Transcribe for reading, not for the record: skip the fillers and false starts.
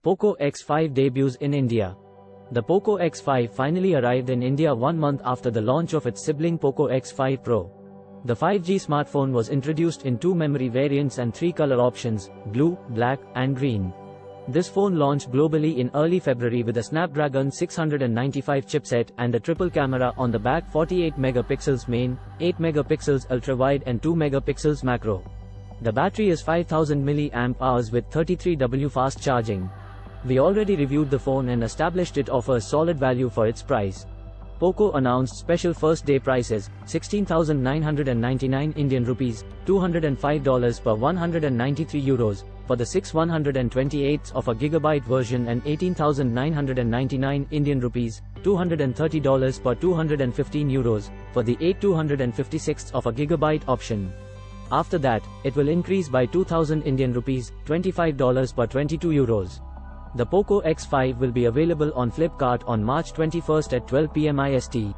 Poco X5 debuts in India. The Poco X5 finally arrived in India 1 month after the launch of its sibling Poco X5 Pro. The 5G smartphone was introduced in 2 memory variants and 3 color options, blue, black, and green. This phone launched globally in early February with a Snapdragon 695 chipset and a triple camera on the back, 48 megapixels main, 8 megapixels ultrawide and 2 megapixels macro. The battery is 5000 mAh with 33W fast charging. We already reviewed the phone and established it offers solid value for its price. Poco announced special first day prices, 16,999 Indian rupees, $205 per 193 euros, for the 6/128 of a gigabyte version and 18,999 Indian rupees, $230 per 215 euros, for the 8/256 of a gigabyte option. After that, it will increase by 2,000 Indian rupees, $25 per 22 euros. The Poco X5 will be available on Flipkart on March 21 at 12 p.m. IST.